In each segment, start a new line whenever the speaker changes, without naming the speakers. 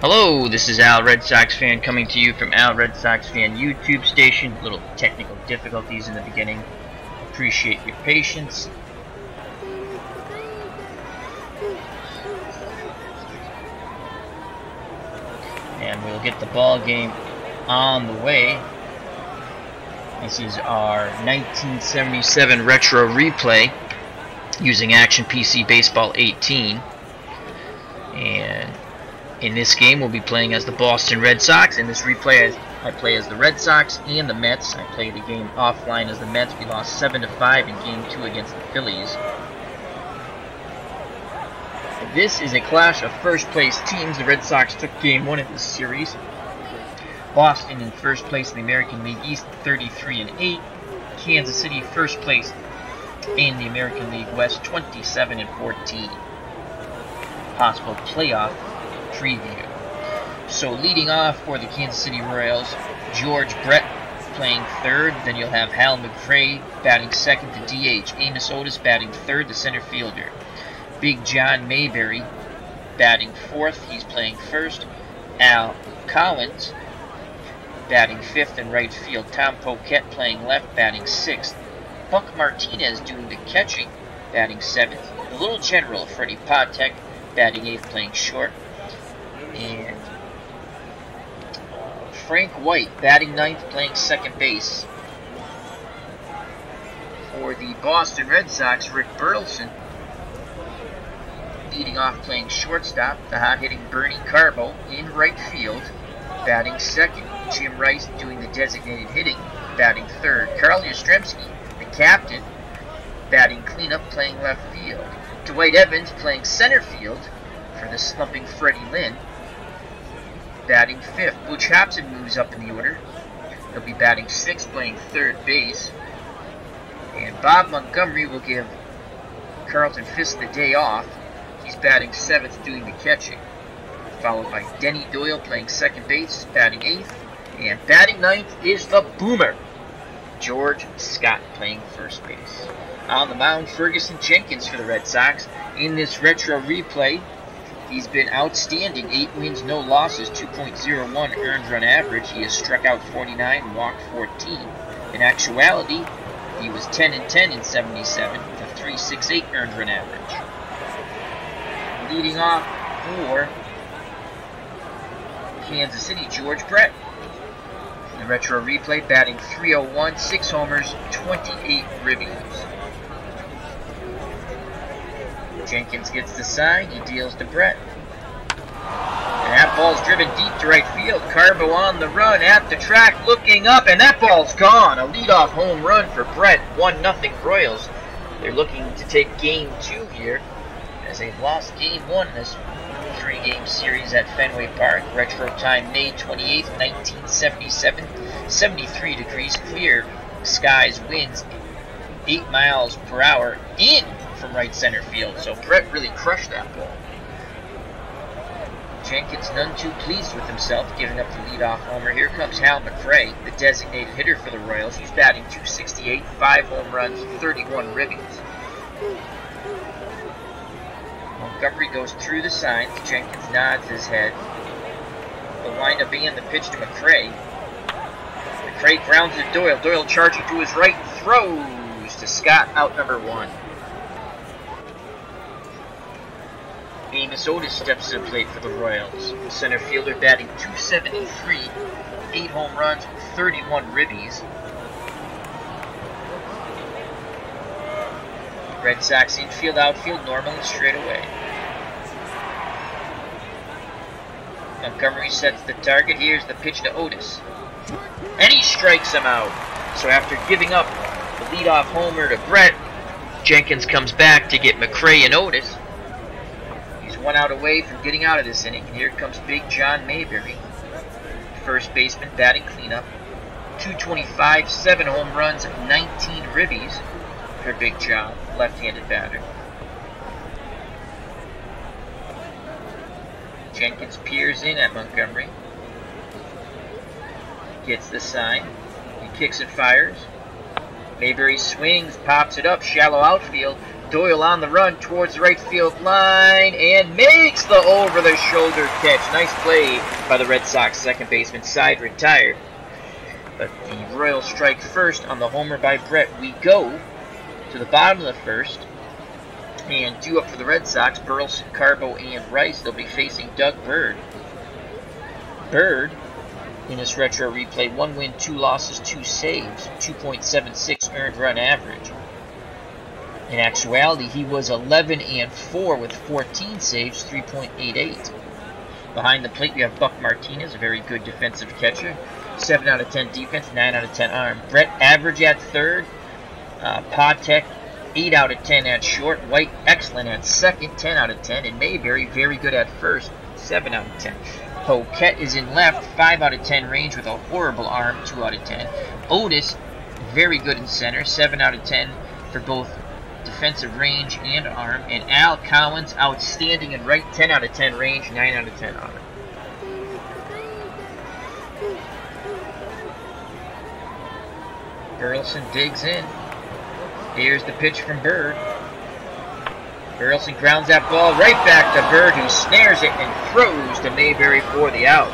Hello, this is Al Red Sox Fan coming to you from Al Red Sox Fan YouTube station. Little technical difficulties in the beginning. Appreciate your patience. And we'll get the ball game on the way. This is our 1977 retro replay using Action PC Baseball 18. And in this game, we'll be playing as the Boston Red Sox. In this replay, I play as the Red Sox and the Mets. I play the game offline as the Mets. We lost 7-5 in Game 2 against the Phillies. This is a clash of first-place teams. The Red Sox took Game 1 of this series. Boston in first place in the American League East, 33-8. Kansas City first place in the American League West, 27-14. Possible playoff preview. So leading off for the Kansas City Royals, George Brett playing third. Then you'll have Hal McRae batting second, the DH. Amos Otis batting third, the center fielder. Big John Mayberry batting fourth. He's playing first. Al Collins batting fifth in right field. Tom Poquette playing left, batting sixth. Buck Martinez doing the catching, batting seventh. The little general, Freddie Patek, batting eighth, playing short. And Frank White batting ninth, playing second base. For the Boston Red Sox, Rick Burleson leading off, playing shortstop. The hot-hitting Bernie Carbo in right field, batting second. Jim Rice doing the designated hitting, batting third. Carl Yastrzemski, the captain, batting cleanup, playing left field. Dwight Evans playing center field for the slumping Freddie Lynn, batting fifth. Butch Hobson moves up in the order. He'll be batting sixth, playing third base. And Bob Montgomery will give Carlton Fisk the day off. He's batting seventh, doing the catching. Followed by Denny Doyle playing second base, batting eighth. And batting ninth is the Boomer, George Scott, playing first base. On the mound, Ferguson Jenkins for the Red Sox. In this retro replay, he's been outstanding. 8 wins, no losses, 2.01 earned run average. He has struck out 49, walked 14. In actuality, he was 10-10 in 77 with a 3.68 earned run average. Leading off for Kansas City, George Brett. In the retro replay, batting .301, 6 homers, 28 ribbies. Jenkins gets the sign, he deals to Brett. And that ball's driven deep to right field. Carbo on the run at the track, looking up, and that ball's gone. A leadoff home run for Brett, 1-0 Royals. They're looking to take Game 2 here, as they've lost Game 1 in this 3-game series at Fenway Park. Retro time May 28th, 1977. 73 degrees clear. Skies, winds 8 miles per hour in from right center field. So Brett really crushed that ball. Jenkins none too pleased with himself, giving up the leadoff homer. Here comes Hal McRae, the designated hitter for the Royals. He's batting .268, 5 home runs, 31 ribbies. Montgomery goes through the signs. Jenkins nods his head. The windup and the pitch to McRae. McRae grounds to Doyle. Doyle charging to his right, throws to Scott, out number 1. Amos Otis steps to the plate for the Royals. The center fielder batting .273, 8 home runs, 31 ribbies. Red Sox infield, outfield, normal and straight away. Montgomery sets the target. Here's the pitch to Otis. And he strikes him out. So after giving up the leadoff homer to Brett, Jenkins comes back to get McRae and Otis. He's 1 out away from getting out of this inning. And here comes Big John Mayberry, first baseman, batting cleanup. .225, 7 home runs, 19 ribbies for Big John, left-handed batter. Jenkins peers in at Montgomery. Gets the sign. He kicks and fires. Mayberry swings, pops it up, shallow outfield. Doyle on the run towards the right field line and makes the over-the-shoulder catch. Nice play by the Red Sox second baseman. Side retired. But the Royals strike first on the homer by Brett. We go to the bottom of the first. And due up for the Red Sox, Burleson, Carbo, and Rice. They'll be facing Doug Bird. Bird, in this retro replay, 1 win, 2 losses, 2 saves, 2.76 earned run average. In actuality, he was 11-4 with 14 saves, 3.88. Behind the plate, we have Buck Martinez, a very good defensive catcher. 7 out of 10 defense, 9 out of 10 arm. Brett, average at third. Patek, 8 out of 10 at short. White, excellent at second, 10 out of 10. And Mayberry, very good at first, 7 out of 10. Poquette is in left, 5 out of 10 range with a horrible arm, 2 out of 10. Otis, very good in center, 7 out of 10 for both defensive range and arm. And Al Collins, outstanding in right, 10 out of 10 range, 9 out of 10 arm. Burleson digs in. Here's the pitch from Bird. Burleson grounds that ball right back to Bird, who snares it and throws to Mayberry for the out.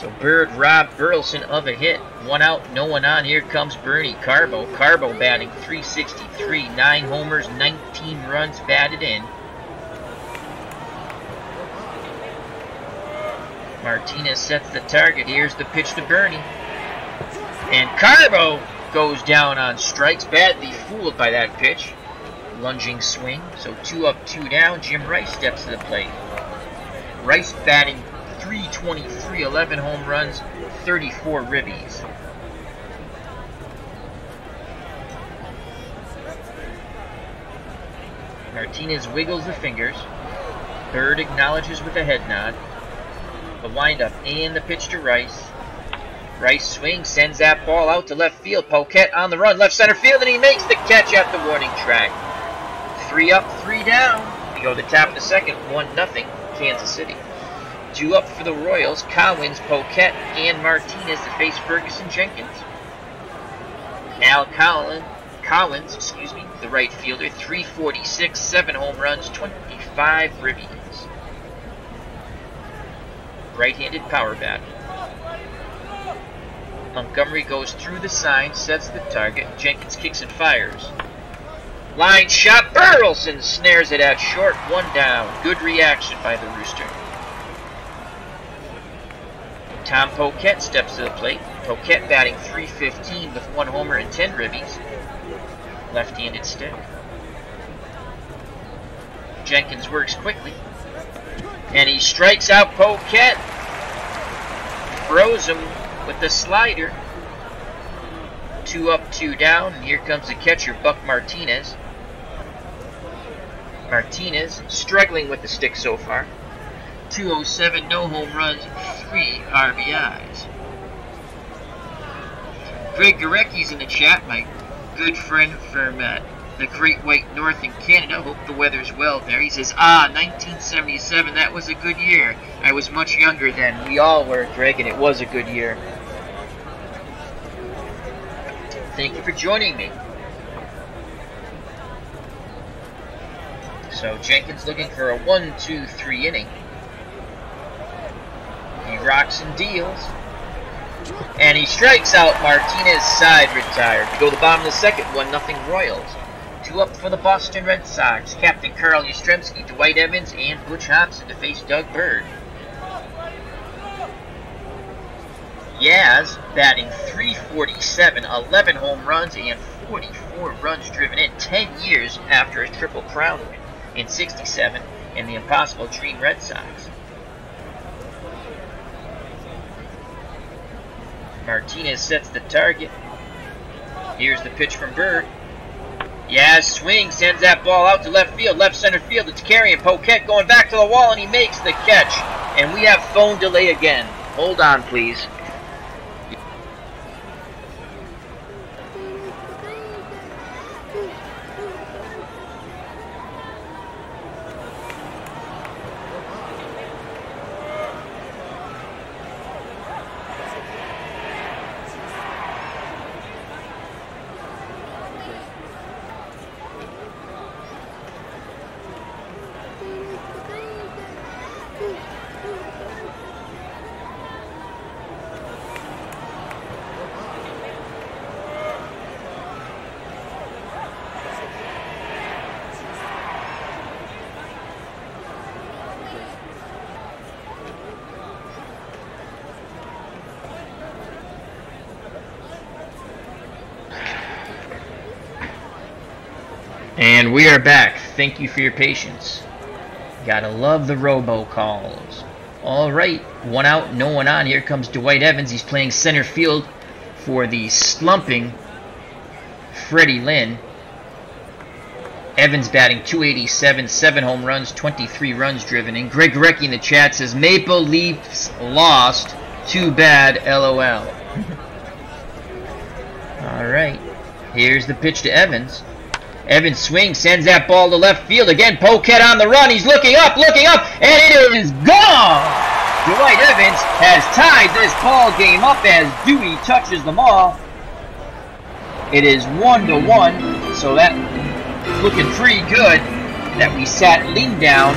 So Bird robbed Burleson of a hit. 1 out, no one on. Here comes Bernie Carbo. Carbo batting .363, 9 homers, 19 runs batted in. Martinez sets the target. Here's the pitch to Bernie. And Carbo goes down on strikes. Badly fooled by that pitch. Lunging swing. So 2 up, 2 down. Jim Rice steps to the plate. Rice batting .323, 11 home runs, 34 ribbies. Martinez wiggles the fingers. Bird acknowledges with a head nod. The windup and the pitch to Rice. Rice swings, sends that ball out to left field. Poquette on the run, left center field, and he makes the catch at the warning track. 3 up, 3 down. We go to the top of the second, 1-0, Kansas City. 2 up for the Royals, Collins, Poquette, and Martinez to face Ferguson Jenkins. Al Collins, the right fielder, .346, 7 home runs, 25 ribbies. Right-handed power bat. Montgomery goes through the sign, sets the target. Jenkins kicks and fires. Line shot. Burleson snares it at short. 1 down. Good reaction by the Rooster. Tom Poquette steps to the plate. Poquette batting .315 with 1 homer and 10 ribbies. Left-handed stick. Jenkins works quickly. And he strikes out Poquette. Throws him with the slider. 2 up, 2 down. And here comes the catcher, Buck Martinez. Martinez struggling with the stick so far. .207, no home runs, 3 RBIs. Greg Gorecki's in the chat, my good friend from the Great White North in Canada. Hope the weather's well there. He says, 1977, that was a good year. I was much younger then. We all were, Greg, and it was a good year. Thank you for joining me. So Jenkins looking for a 1-2-3 inning. He rocks and deals. And he strikes out Martinez, side retired. To go to the bottom of the second, 1-0 Royals. 2 up for the Boston Red Sox. Captain Carl Yastrzemski, Dwight Evans, and Butch Hobson to face Doug Bird. Yaz batting .347, 11 home runs, and 44 runs driven in. 10 years after a Triple Crown win in '67 and the Impossible Dream Red Sox. Martinez sets the target. Here's the pitch from Bird. Yaz swings, sends that ball out to left field, left center field. It's carrying Poquette going back to the wall, and he makes the catch. And we have phone delay again. Hold on, please. And we are back. Thank you for your patience. Gotta love the robocalls. Alright, 1 out, no one on. Here comes Dwight Evans. He's playing center field for the slumping Freddie Lynn. Evans batting .287, 7 home runs, 23 runs driven in. Greg Gorecki in the chat says, Maple Leafs lost. Too bad, LOL. Alright, here's the pitch to Evans. Evans swings, sends that ball to left field. Again, Poquette on the run. He's looking up, and it is gone! Dwight Evans has tied this ball game up as Dewey touches the ball. It is 1-1, so that looking pretty good that we sat Ling down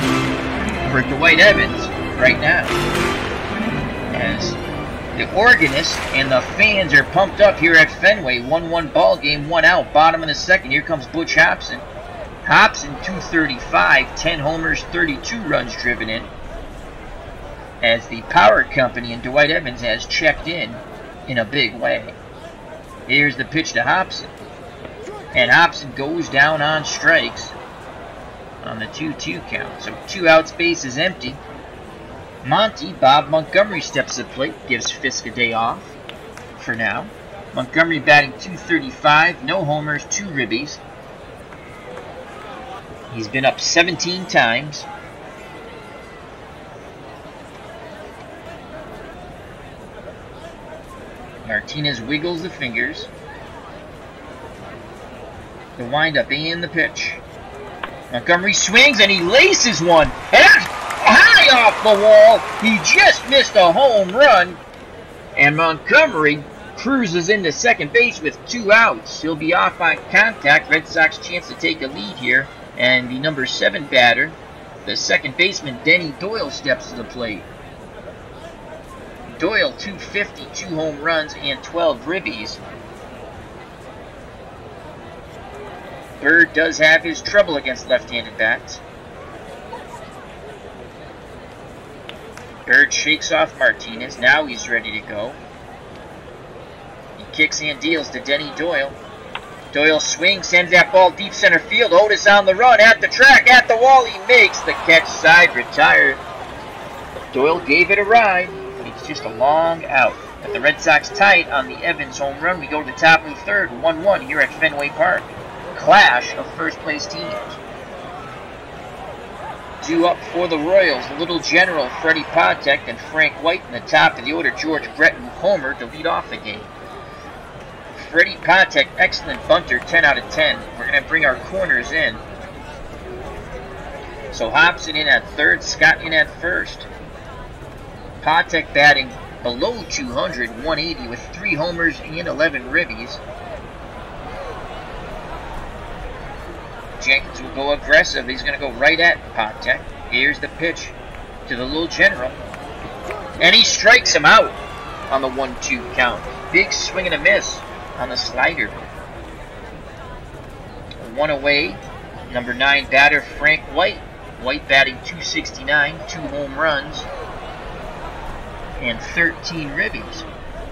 for Dwight Evans right now. As the organist and the fans are pumped up here at Fenway. 1-1 ball game, 1 out, bottom of the second. Here comes Butch Hobson. Hobson, .235, 10 homers, 32 runs driven in. As the power company and Dwight Evans has checked in a big way. Here's the pitch to Hobson. And Hobson goes down on strikes on the 2-2 count. So 2 outs, base is empty. Monty, Bob Montgomery steps to the plate, gives Fisk a day off for now. Montgomery batting .235, no homers, 2 ribbies. He's been up 17 times. Martinez wiggles the fingers. The windup and the pitch. Montgomery swings and he laces one. And that's high off the wall. He just missed a home run. And Montgomery cruises into second base with 2 outs. He'll be off on contact. Red Sox chance to take a lead here. And the number 7 batter, the second baseman, Denny Doyle, steps to the plate. Doyle, .250, 2 home runs, and 12 ribbies. Bird does have his trouble against left-handed bats. Bird shakes off Martinez. Now he's ready to go. He kicks and deals to Denny Doyle. Doyle swings, sends that ball deep center field. Otis on the run, at the track, at the wall. He makes the catch, side retired. Doyle gave it a ride. It's just a long out. But the Red Sox tight on the Evans home run. We go to the top of the third, 1-1 here at Fenway Park. Clash of first-place teams. Due up for the Royals, Little General Freddie Patek and Frank White in the top of the order. George Brett and Homer to lead off the game. Freddie Patek, excellent bunter, 10 out of 10. We're going to bring our corners in. So Hobson in at third, Scott in at first. Patek batting below 200, 180 with 3 homers and 11 ribbies. Jenkins will go aggressive. He's going to go right at Patek. Here's the pitch to the Little General. And he strikes him out on the 1-2 count. Big swing and a miss on the slider. 1 away. Number 9 batter, Frank White. White batting .269, 2 home runs, and 13 ribbies.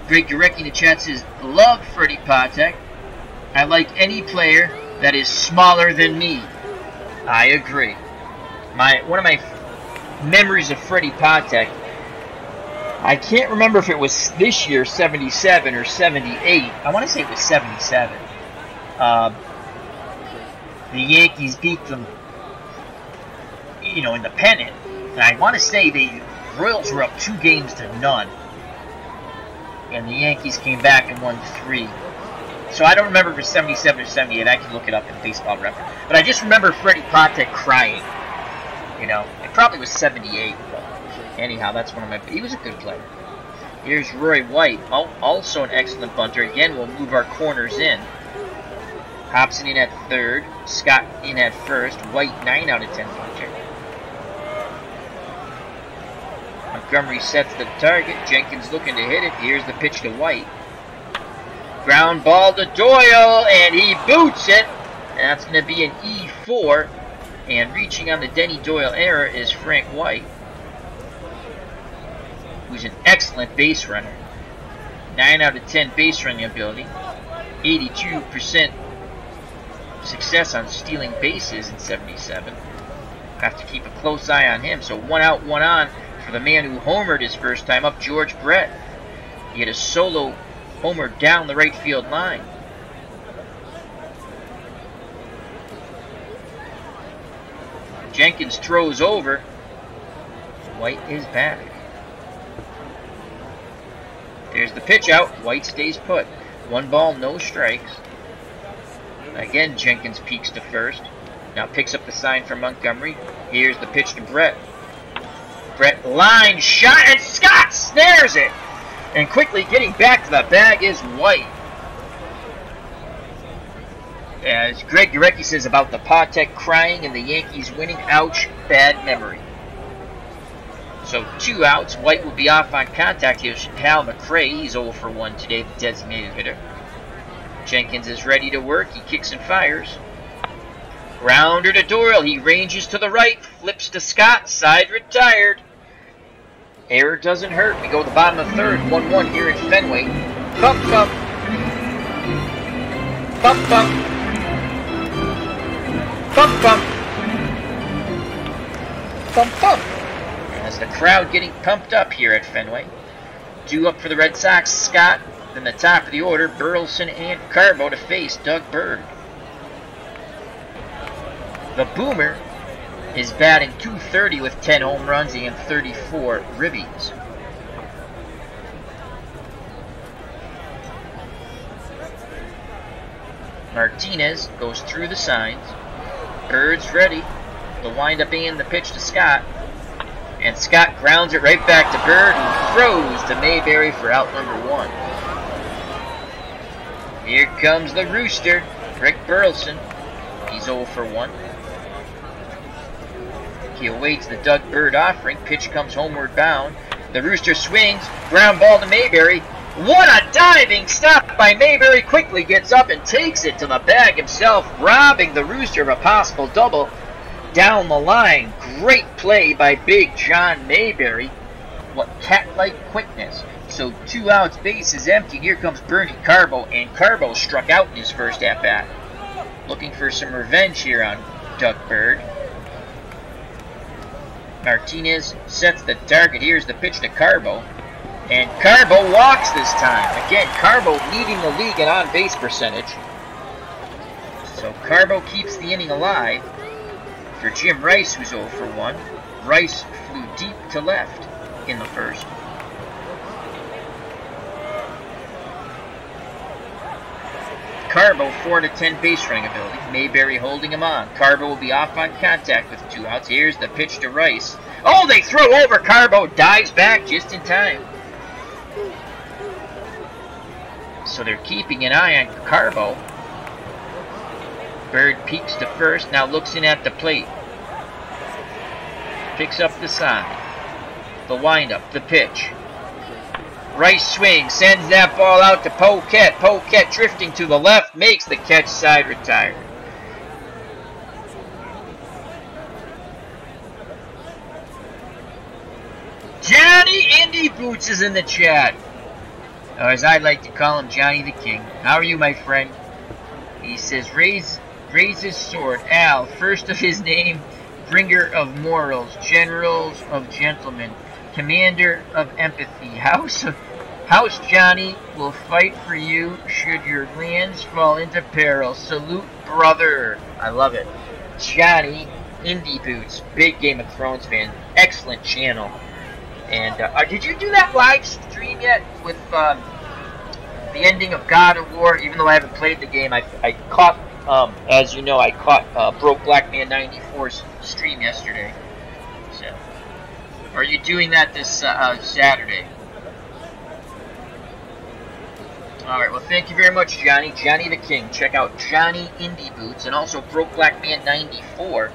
Greg Gorecki in the chat says, love Freddie Patek. I like any player that is smaller than me. I agree. One of my memories of Freddie Patek, I can't remember if it was this year, 77 or 78. I want to say it was 77. The Yankees beat them, in the pennant. And I want to say the Royals were up 2-0. And the Yankees came back and won 3. So I don't remember if it was 77 or 78. I can look it up in Baseball Reference. But I just remember Freddie Patek crying. It probably was 78. But anyhow, that's one of my... He was a good player. Here's Roy White, also an excellent bunter. Again, we'll move our corners in. Hobson in at third. Scott in at first. White, 9 out of 10 bunter. Montgomery sets the target. Jenkins looking to hit it. Here's the pitch to White. Ground ball to Doyle, and he boots it. And that's going to be an E4. And reaching on the Denny Doyle error is Frank White, who's an excellent base runner. 9 out of 10 base running ability. 82% success on stealing bases in 77. Have to keep a close eye on him. So 1 out, 1 on for the man who homered his first time up, George Brett. He had a solo homer down the right field line. Jenkins throws over. White is back. There's the pitch out. White stays put. 1 ball, no strikes. Again, Jenkins peeks to first. Now picks up the sign from Montgomery. Here's the pitch to Brett. Brett line shot, and Scott snares it. And quickly getting back to the bag is White. As Greg Gurecki says about the Patek crying and the Yankees winning, ouch, bad memory. So 2 outs. White will be off on contact. Here's Hal McRae. He's 0 for 1 today, the designated hitter. Jenkins is ready to work. He kicks and fires. Grounder to Doyle. He ranges to the right. Flips to Scott. Side retired. Error doesn't hurt. We go to the bottom of the third. 1-1 here at Fenway. Bump, bump. Bump, bump. Bump, bump. Bump, bump. As the crowd getting pumped up here at Fenway. 2 up for the Red Sox. Scott. Then the top of the order, Burleson and Carbo to face Doug Bird. The Boomer is batting .230 with 10 home runs and 34 ribbies. Martinez goes through the signs. Bird's ready. The windup and the pitch to Scott. And Scott grounds it right back to Bird, who throws to Mayberry for out number 1. Here comes the Rooster, Rick Burleson. He's 0 for 1. He awaits the Doug Bird offering. Pitch comes homeward bound. The Rooster swings. Ground ball to Mayberry. What a diving stop by Mayberry. Quickly gets up and takes it to the bag himself, robbing the Rooster of a possible double down the line. Great play by Big John Mayberry. What cat-like quickness. So 2 outs, base is empty. Here comes Bernie Carbo, and Carbo struck out in his first at-bat. Looking for some revenge here on Doug Bird. Martinez sets the target. Here's the pitch to Carbo. And Carbo walks this time. Again, Carbo leading the league in on-base percentage. So Carbo keeps the inning alive. For Jim Rice, who's 0 for 1. Rice flew deep to left in the first. Carbo 4 to 10 base running ability. Mayberry holding him on. Carbo will be off on contact with 2 outs. Here's the pitch to Rice. Oh, they throw over. Carbo dives back just in time. So they're keeping an eye on Carbo. Bird peeks to first. Now looks in at the plate. Picks up the sign. The windup. The pitch. Rice swings, sends that ball out to Poquette. Poquette drifting to the left, makes the catch, side retired. Johnny Indy Boots is in the chat. Or as I like to call him, Johnny the King. How are you, my friend? He says, raise his sword. Al, first of his name, bringer of morals, generals of gentlemen, commander of empathy, House Johnny will fight for you should your lands fall into peril. Salute, brother. I love it. Johnny Indy Boots, big Game of Thrones fan, excellent channel. And did you do that live stream yet with the ending of God of War? Even though I haven't played the game, I caught, as you know, I caught Broke Black Man 94's stream yesterday. So, are you doing that this Saturday? Alright, well, thank you very much, Johnny. Johnny the King. Check out Johnny Indy Boots and also Broke Black Man 94.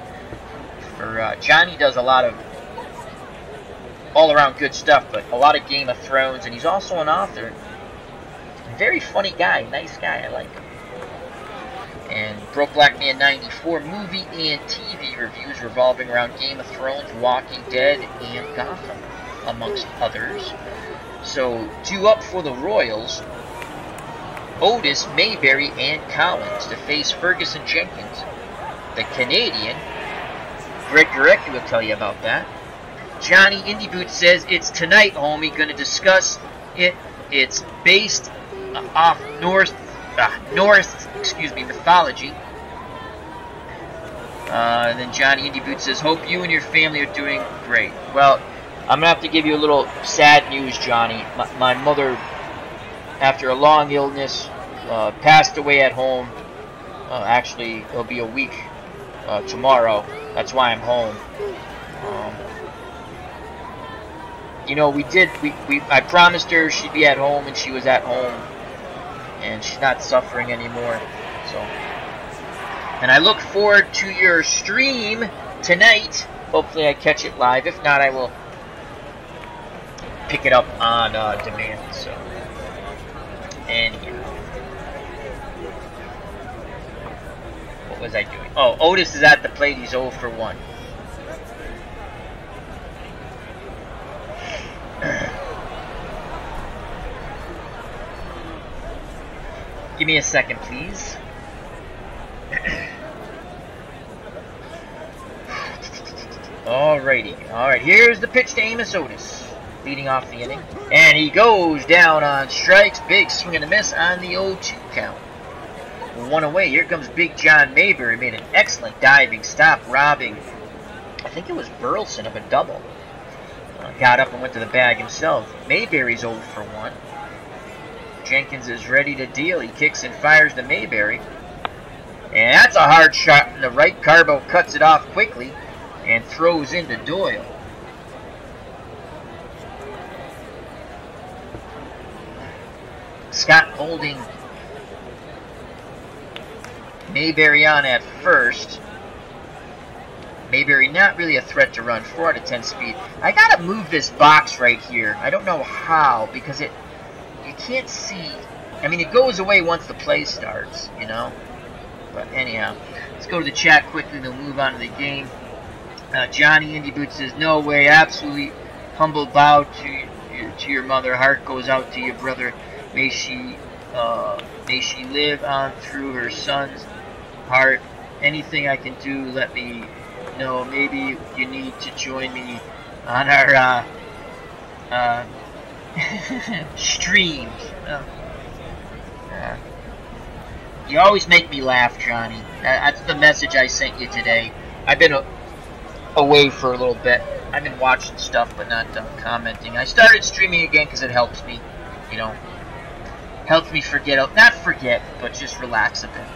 Johnny does a lot of all-around good stuff, but a lot of Game of Thrones, and he's also an author. Very funny guy. Nice guy. I like him. And Broke Black Man 94 movie and TV reviews revolving around Game of Thrones, Walking Dead, and Gotham, amongst others. So, 2 up for the Royals. Otis, Mayberry, and Collins to face Ferguson Jenkins. The Canadian, Greg Gurecki will tell you about that. Johnny Indy Boots says, it's tonight, homie. Going to discuss it. It's based off Norse mythology. And then Johnny Indy Boots says, hope you and your family are doing great. Well, I'm going to have to give you a little sad news, Johnny. My mother, after a long illness, passed away at home. Actually, it'll be a week tomorrow. That's why I'm home. You know, I promised her she'd be at home, and she was at home. And she's not suffering anymore. So, and I look forward to your stream tonight. Hopefully I catch it live. If not, I will pick it up on demand. So, and what was I doing? Oh, Otis is at the plate. He's 0 for 1. Give me a second, please. Alrighty. Alright, here's the pitch to Amos Otis, leading off the inning. And he goes down on strikes. Big swing and a miss on the 0-2 count. 1 away. Here comes Big John Mayberry. Made an excellent diving stop, robbing, I think it was Burleson, of a double. Got up and went to the bag himself. Mayberry's 0 for 1. Jenkins is ready to deal. He kicks and fires to Mayberry. And that's a hard shot in the right. Carbo cuts it off quickly and throws into Doyle. Scott holding Mayberry on at first. Mayberry not really a threat to run. 4 out of 10 speed. I gotta move this box right here. I don't know how, because you can't see. I mean, it goes away once the play starts, you know. But anyhow, let's go to the chat quickly, then move on to the game. Johnny Indy Boots says, no way, absolutely humble bow to your mother. Heart goes out to your brother. May she live on through her son's heart. Anything I can do, let me know. Maybe you need to join me on our streams. You always make me laugh, Johnny. That's the message I sent you today. I've been away for a little bit. I've been watching stuff, but not commenting. I started streaming again because it helps me, you know. Helps me not forget, but just relax a bit.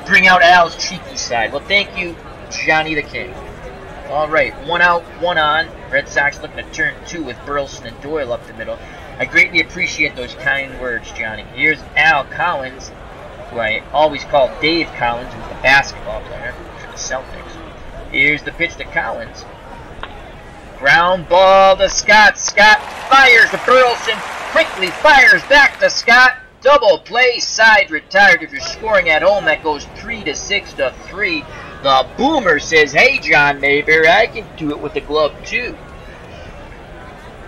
Bring out Al's cheeky side. Well, thank you, Johnny the King. Alright, 1 out, 1 on. Red Sox looking to turn 2 with Burleson and Doyle up the middle. I greatly appreciate those kind words, Johnny. Here's Al Collins, who I always call Dave Collins, who's a basketball player for the Celtics. Here's the pitch to Collins. Ground ball to Scott. Scott fires to Burleson. Quickly fires back to Scott. Double play, side retired. If you're scoring at home, that goes 3-6 to 3. The Boomer says, hey, John Mayberry, I can do it with the glove, too.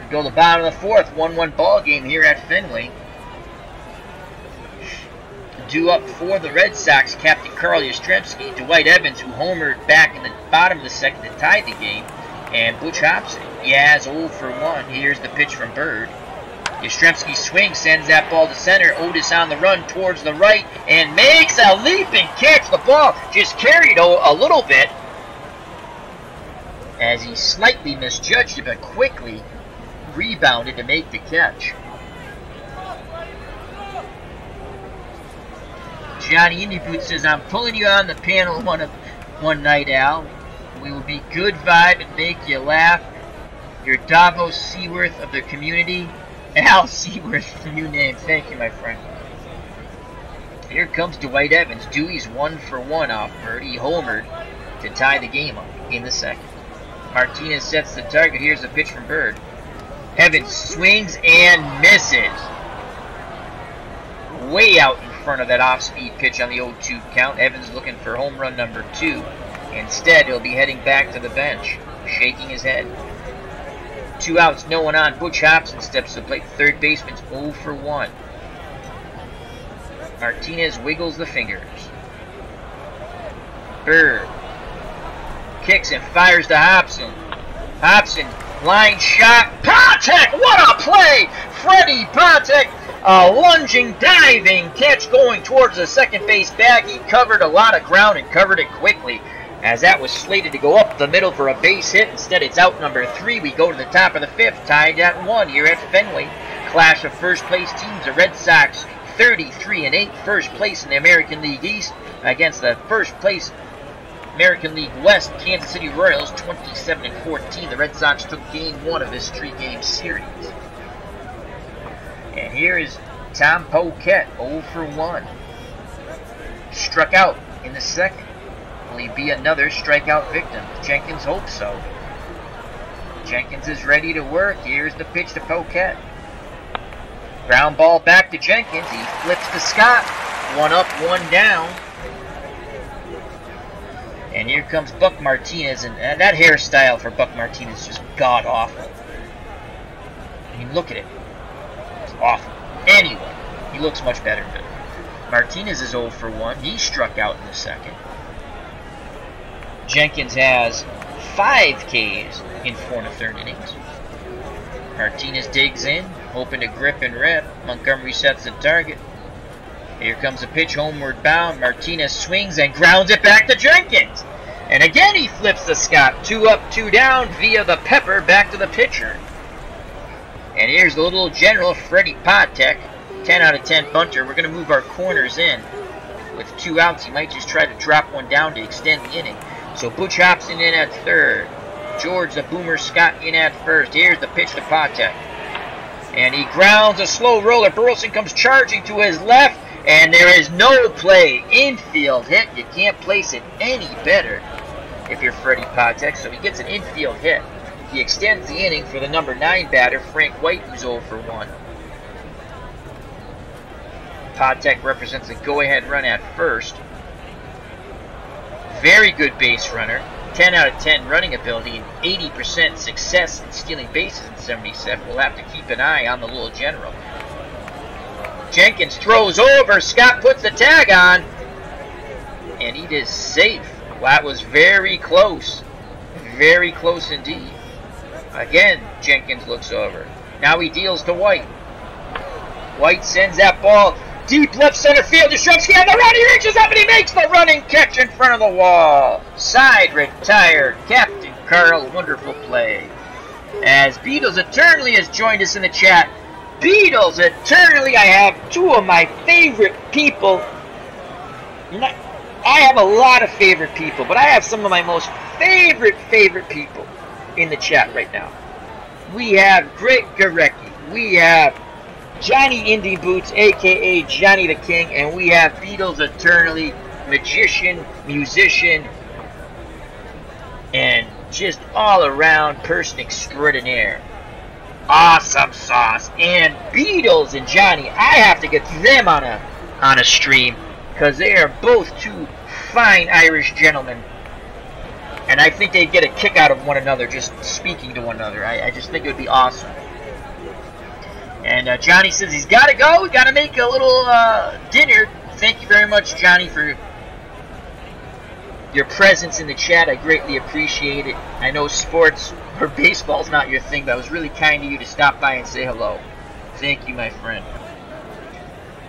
We go to the bottom of the 4th, 1-1 ball game here at Fenway. Due up for the Red Sox, Captain Carl Yastrzemski, Dwight Evans, who homered back in the bottom of the 2nd to tie the game, and Butch Hobson. Yaz 0 for 1. Here's the pitch from Bird. Yastrzemski swings, sends that ball to center. Otis on the run towards the right and makes a leaping catch. The ball just carried a little bit as he slightly misjudged it, but quickly rebounded to make the catch. Johnny Indy Boots says, I'm pulling you on the panel one night, Al. We will be good vibe and make you laugh. You're Davos Seaworth of the community. Al Seaworth, new name. Thank you, my friend. Here comes Dwight Evans. Dewey's 1 for 1 off Bird. He homered to tie the game up in the 2nd. Martinez sets the target. Here's the pitch from Bird. Evans swings and misses. Way out in front of that off-speed pitch on the 0-2 count. Evans looking for home run number 2. Instead, he'll be heading back to the bench, shaking his head. 2 outs, no one on. Butch Hobson steps to the plate. Third baseman's 0 for 1. Martinez wiggles the fingers. Bird kicks and fires to Hobson. Hobson, line shot. Patek, what a play! Freddie Patek, a lunging, diving catch going towards the second base bag. He covered a lot of ground and covered it quickly, as that was slated to go up the middle for a base hit. Instead, it's out number 3. We go to the top of the 5th, tied at 1 here at Fenway. Clash of first place teams. The Red Sox 33-8, first place in the American League East, against the first place American League West, Kansas City Royals, 27-14. The Red Sox took game 1 of this 3-game series. And here is Tom Poquette, 0 for 1. Struck out in the second. Will he be another strikeout victim? Jenkins hopes so. Jenkins is ready to work. Here's the pitch to Poquette. Ground ball back to Jenkins. He flips to Scott. 1 up, 1 down. And here comes Buck Martinez, and that hairstyle for Buck Martinez is just god-awful. I mean, look at it. It's awful. Anyway, he looks much better now. Martinez is 0 for 1. He struck out in the second. Jenkins has 5 Ks in 4 1/3 innings. Martinez digs in, hoping to grip and rip. Montgomery sets the target. Here comes a pitch, homeward bound. Martinez swings and grounds it back to Jenkins. And again he flips to Scott. 2 up, 2 down via the pepper back to the pitcher. And here's the little general, Freddie Patek. 10 out of 10 bunter. We're going to move our corners in. With 2 outs, he might just try to drop one down to extend the inning. So Butch Hobson in at third. George the Boomer Scott in at first. Here's the pitch to Patek. And he grounds a slow roller. Burleson comes charging to his left. And there is no play. Infield hit. You can't place it any better if you're Freddie Patek. So he gets an infield hit. He extends the inning for the number 9 batter, Frank White, who's 0 for 1. Patek represents a go-ahead run at first. Very good base runner. 10 out of 10 running ability and 80% success in stealing bases in 77. We'll have to keep an eye on the little general. Jenkins throws over. Scott puts the tag on. And he is safe. That was very close. Very close indeed. Again, Jenkins looks over. Now he deals to White. White sends that ball deep left center field. Yastrzemski on the run. He reaches up and he makes the running catch in front of the wall. Side retired. Captain Carl, wonderful play. As Beatles Eternally has joined us in the chat. Beatles Eternally, I have 2 of my favorite people. I have a lot of favorite people, but I have some of my most favorite people in the chat right now. We have Greg Gorecki. We have Johnny Indy Boots, a.k.a. Johnny the King. And we have Beatles Eternally, magician, musician, and just all-around person extraordinaire. Awesome sauce. And Beatles and Johnny, I have to get them on a stream, because they are both 2 fine Irish gentlemen. And I think they'd get a kick out of one another just speaking to one another. I just think it would be awesome. And Johnny says he's got to go. Got to make a little dinner. Thank you very much, Johnny, for your presence in the chat. I greatly appreciate it. I know sports or baseball's not your thing, but it was really kind of you to stop by and say hello. Thank you, my friend.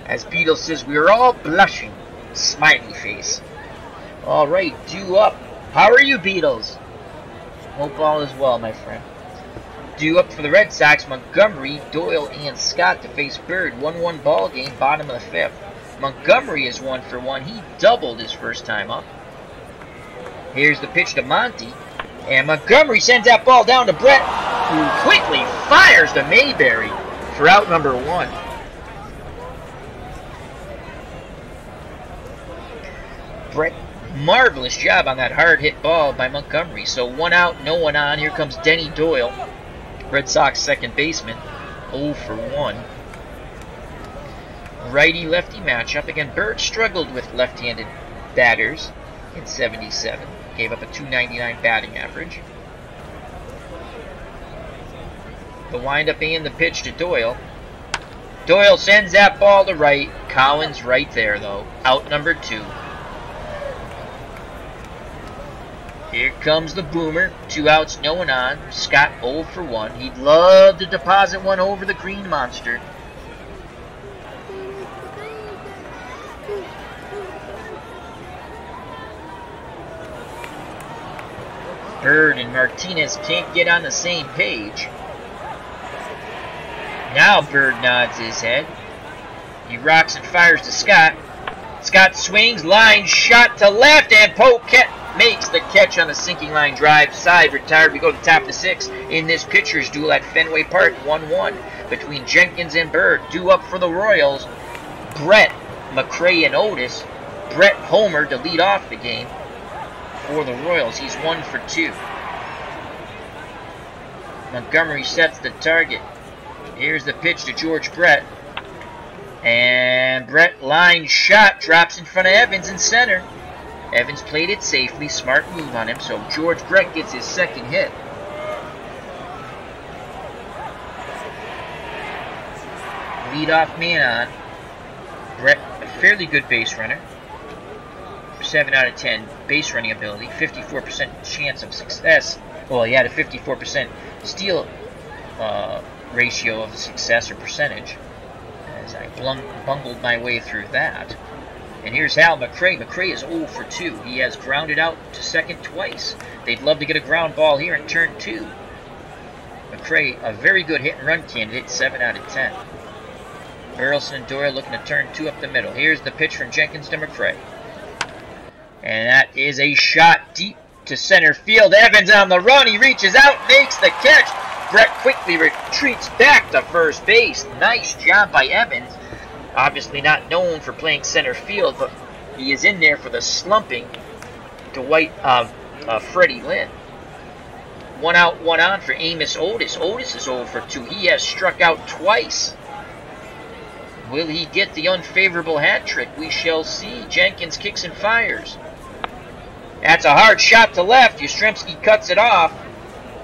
As Beatles says, we are all blushing. Smiley face. All right, due up. How are you, Beatles? Hope all is well, my friend. Due up for the Red Sox, Montgomery, Doyle, and Scott to face Bird. 1-1 ball game, bottom of the 5th. Montgomery is 1 for 1. He doubled his first time up. Here's the pitch to Monty. And Montgomery sends that ball down to Brett, who quickly fires to Mayberry for out number 1. Brett, marvelous job on that hard hit ball by Montgomery. So 1 out, no one on. Here comes Denny Doyle, Red Sox second baseman, 0 for 1. Righty-lefty matchup. Again, Bird struggled with left-handed batters in 77. Gave up a .299 batting average. The windup and the pitch to Doyle. Doyle sends that ball to right. Collins right there, though. Out number 2. Here comes the boomer. 2 outs, no one on. Scott 0 for 1. He'd love to deposit one over the green monster. Bird and Martinez can't get on the same page. Now Bird nods his head. He rocks and fires to Scott. Scott swings, line shot to left, and Poquette makes the catch on the sinking line drive. Side retired. We go to the top of the 6th in this pitcher's duel at Fenway Park. 1-1 between Jenkins and Bird. Due up for the Royals, Brett, McCray, and Otis. Brett homered to lead off the game for the Royals. He's 1 for 2. Montgomery sets the target. Here's the pitch to George Brett. And Brett line shot drops in front of Evans in center. Evans played it safely. Smart move on him. So George Brett gets his 2nd hit. Leadoff man on. Brett, a fairly good base runner. 7 out of 10 base running ability. 54% chance of success. Well, he had a 54% steal ratio of success or percentage, as I bungled my way through that. And here's Hal McCray. McCray is 0 for 2. He has grounded out to second twice. They'd love to get a ground ball here in turn 2. McCray, a very good hit and run candidate, 7 out of 10. Burleson and Doyle looking to turn 2 up the middle. Here's the pitch from Jenkins to McCray. And that is a shot deep to center field. Evans on the run. He reaches out, makes the catch. Brett quickly retreats back to first base. Nice job by Evans. Obviously not known for playing center field, but he is in there for the slumping to Freddie Lynn. 1 out, 1 on for Amos Otis. Otis is 0 for 2. He has struck out twice. Will he get the unfavorable hat trick? We shall see. Jenkins kicks and fires. That's a hard shot to left. Yastrzemski cuts it off.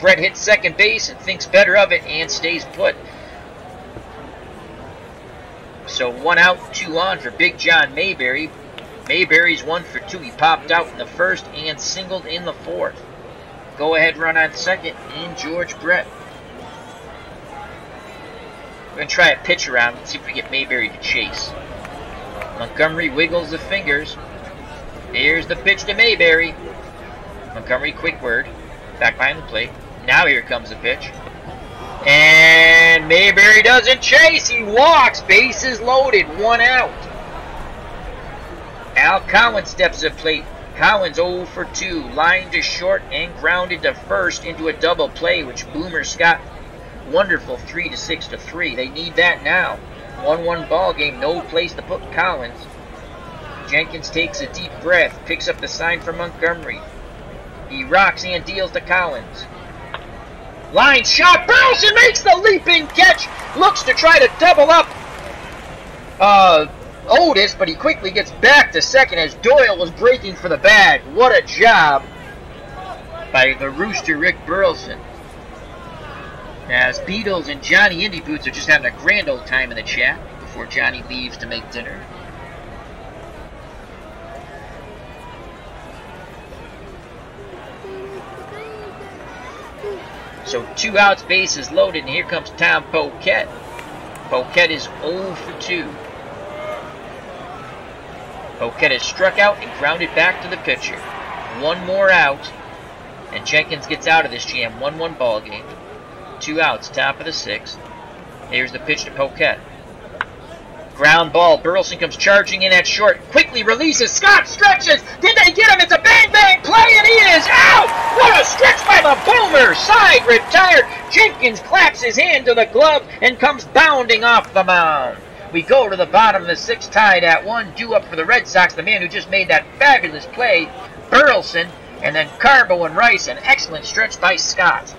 Brett hits second base and thinks better of it and stays put. So 1 out, 2 on for Big John Mayberry. Mayberry's 1 for 2. He popped out in the 1st and singled in the 4th. Go ahead run on 2nd in George Brett. We're going to try a pitch around and see if we get Mayberry to chase. Montgomery wiggles the fingers. Here's the pitch to Mayberry. Montgomery, quick word. Back behind the plate. Now here comes the pitch. And Mayberry doesn't chase. He walks. Bases loaded. 1 out. Al Collins steps to the plate. Collins 0 for 2. Lined to short and grounded to first into a double play, which Boomer Scott. Wonderful 3-6 to 3. They need that now. 1-1 ball game. No place to put Collins. Jenkins takes a deep breath. Picks up the sign from Montgomery. He rocks and deals to Collins. Line shot. Burleson makes the leaping catch. Looks to try to double up Otis, but he quickly gets back to second as Doyle was breaking for the bag. What a job by the Rooster, Rick Burleson. As Beatles and Johnny Indy Boots are just having a grand old time in the chat before Johnny leaves to make dinner. So 2 outs, bases loaded, and here comes Tom Poquette. Poquette is 0 for 2. Poquette has struck out and grounded back to the pitcher. 1 more out, and Jenkins gets out of this jam. 1-1 ball game. 2 outs, top of the 6th. Here's the pitch to Poquette. Ground ball. Burleson comes charging in at short. Quickly releases. Scott stretches. Did they get him? It's a bang-bang play, and he is out! What a stretch by the Boomer! Side retired. Jenkins claps his hand to the glove and comes bounding off the mound. We go to the bottom of the 6th, tied at 1. Due up for the Red Sox, the man who just made that fabulous play, Burleson, and then Carbo and Rice. An excellent stretch by Scott.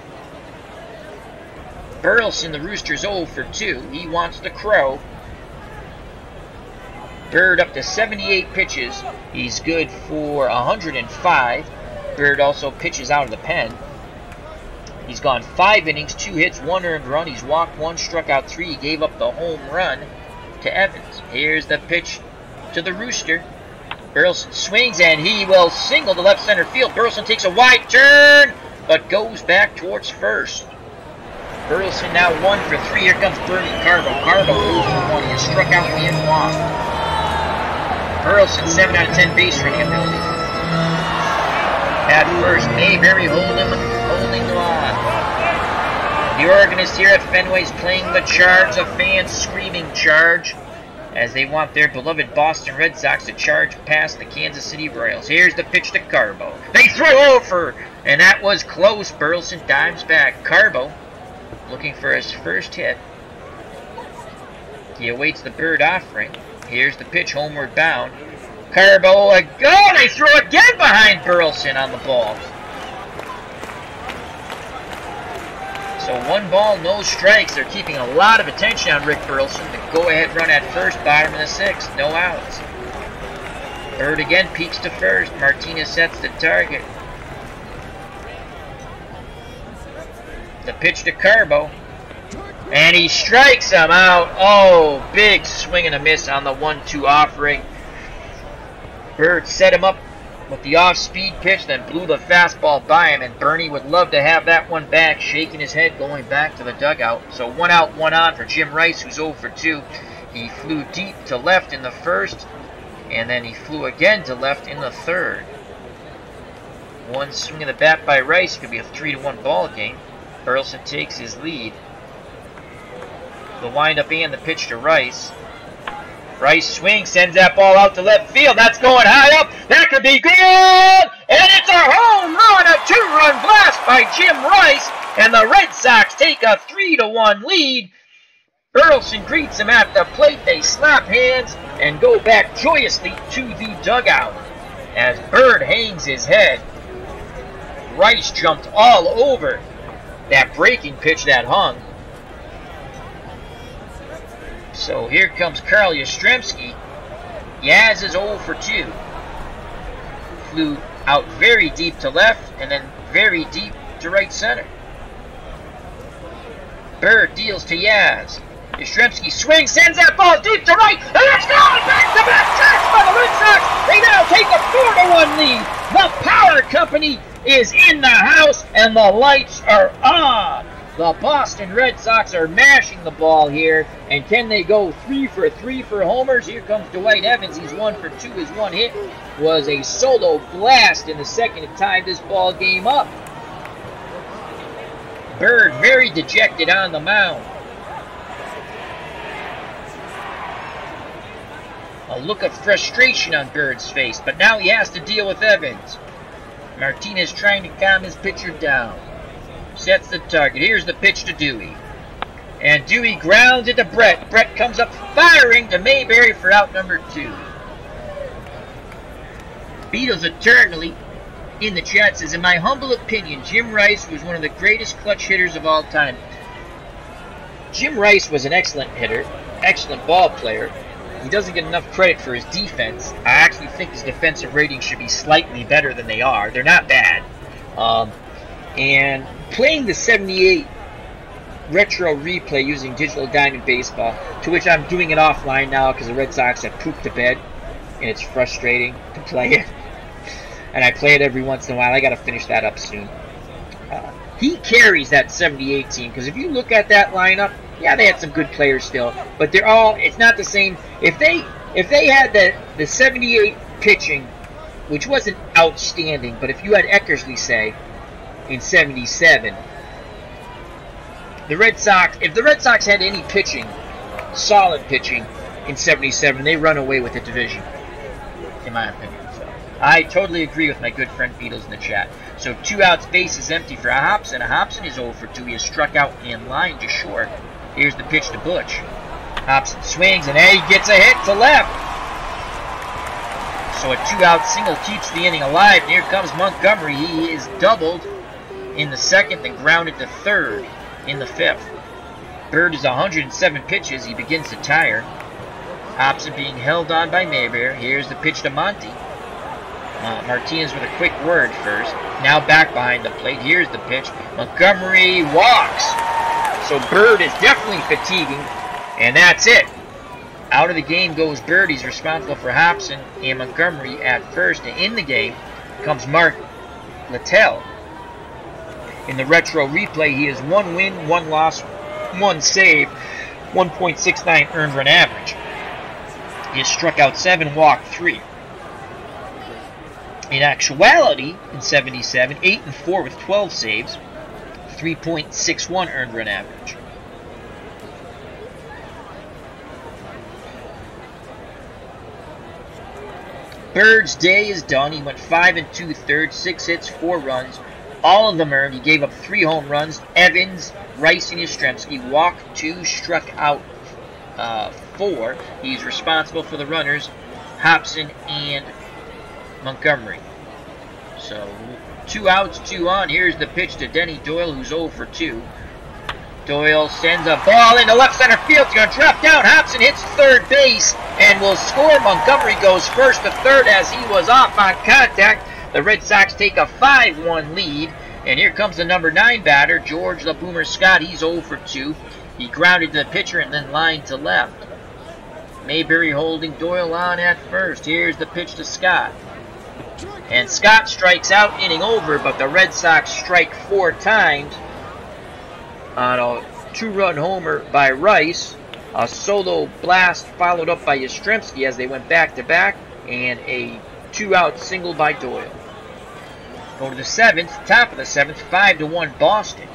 Burleson, the Roosters, 0 for 2. He wants the Crow. Bird up to 78 pitches. He's good for 105. Bird also pitches out of the pen. He's gone 5 innings, 2 hits, 1 earned run. He's walked 1, struck out 3. He gave up the home run to Evans. Here's the pitch to the Rooster. Burleson swings, and he will single to left center field. Burleson takes a wide turn, but goes back towards first. Burleson now 1 for 3. Here comes Bernie Carbo. Carbo 0 for 1. He has struck out and walked. Burleson 7 out of 10 base running ability. At first, Mayberry holding the line. The organist here at Fenway is playing the charge. The fans screaming charge as they want their beloved Boston Red Sox to charge past the Kansas City Royals. Here's the pitch to Carbo. They throw over, and that was close. Burleson dives back. Carbo looking for his first hit. He awaits the Bird offering. Here's the pitch, homeward bound. Carbo a go. They throw again behind Burleson on the ball. So 1 ball, no strikes. They're keeping a lot of attention on Rick Burleson. The go-ahead run at first, bottom of the 6th, no outs. Bird again peeks to first. Martinez sets the target. The pitch to Carbo. And he strikes him out. Oh, big swing and a miss on the 1-2 offering. Bird set him up with the off-speed pitch, then blew the fastball by him, and Bernie would love to have that one back, shaking his head, going back to the dugout. So 1 out, 1 on for Jim Rice, who's 0 for 2. He flew deep to left in the first, and then he flew again to left in the third. 1 swing of the bat by Rice could be a 3-1 ball game. Burleson takes his lead. The windup and the pitch to Rice. Rice swings, sends that ball out to left field. That's going high up. That could be good. And it's a home run, a 2-run blast by Jim Rice. And the Red Sox take a 3-1 lead. Burleson greets him at the plate. They slap hands and go back joyously to the dugout. As Bird hangs his head, Rice jumped all over that breaking pitch that hung. So here comes Carl Yastrzemski. Yaz is 0 for 2. Flew out very deep to left and then very deep to right center. Bird deals to Yaz. Yastrzemski swings, sends that ball deep to right, and it's gone! Back-to-back sacks by the Red Sox. They now take a 4-1 lead. The power company is in the house, and the lights are on. The Boston Red Sox are mashing the ball here, and can they go 3 for 3 for homers? Here comes Dwight Evans. He's 1 for 2. His 1 hit was a solo blast in the second to tie this ball game up. Bird very dejected on the mound. A look of frustration on Bird's face, but now he has to deal with Evans. Martinez trying to calm his pitcher down. Sets the target. Here's the pitch to Dewey. And Dewey grounds it to Brett. Brett comes up firing to Mayberry for out number 2. Beatles eternally in the chat says, in my humble opinion, Jim Rice was one of the greatest clutch hitters of all time. Jim Rice was an excellent hitter, excellent ball player. He doesn't get enough credit for his defense. I actually think his defensive ratings should be slightly better than they are. They're not bad. And playing the 78 retro replay using Digital Diamond Baseball, to which I'm doing it offline now because the Red Sox have pooped to bed, and it's frustrating to play it. And I play it every once in a while. I got to finish that up soon. He carries that 78 team, because if you look at that lineup, yeah, they had some good players still, but they're all, it's not the same. If they had the 78 pitching, which wasn't outstanding, but if you had Eckersley, say, in 77, the Red Sox, if the Red Sox had any pitching, solid pitching in 77, they run away with the division, in my opinion. So I totally agree with my good friend Beatles in the chat. So 2 outs, base is empty for Hobson. Hobson is 0 for 2. He is struck out in line to short. Here's the pitch to Butch. Hobson swings, and he gets a hit to left. So a 2-out single keeps the inning alive. And here comes Montgomery. He is doubled in the second, then grounded to third in the fifth. Bird is 107 pitches. He begins to tire. Hobson being held on by Mayberry. Here's the pitch to Monty. Martinez with a quick word first. Now back behind the plate. Here's the pitch. Montgomery walks. So Bird is definitely fatiguing. And that's it. Out of the game goes Bird. He's responsible for Hobson and Montgomery at first. And in the game comes Mark Littell. In the retro replay, he has 1 win, 1 loss, 1 save, 1.69 earned run average. He has struck out 7, walked 3. In actuality, in 77, 8-4 with 12 saves, 3.61 earned run average. Bird's day is done. He went 5 2/3, 6 hits, 4 runs. All of them earned. He gave up 3 home runs. Evans, Rice, and Yastrzemski walked 2, struck out 4. He's responsible for the runners, Hobson and Montgomery. So 2 outs, 2 on. Here's the pitch to Denny Doyle, who's 0 for 2. Doyle sends a ball into left center field. It's going to drop down. Hobson hits third base and will score. Montgomery goes first to third as he was off on contact. The Red Sox take a 5-1 lead. And here comes the number 9 batter, George the Boomer Scott. He's 0 for 2. He grounded to the pitcher and then lined to left. Mayberry holding Doyle on at first. Here's the pitch to Scott. And Scott strikes out, inning over, but the Red Sox strike 4 times on a 2-run homer by Rice. A solo blast followed up by Yastrzemski as they went back-to-back, and a 2-out single by Doyle. Go to the 7th, top of the 7th, 5-1 Boston.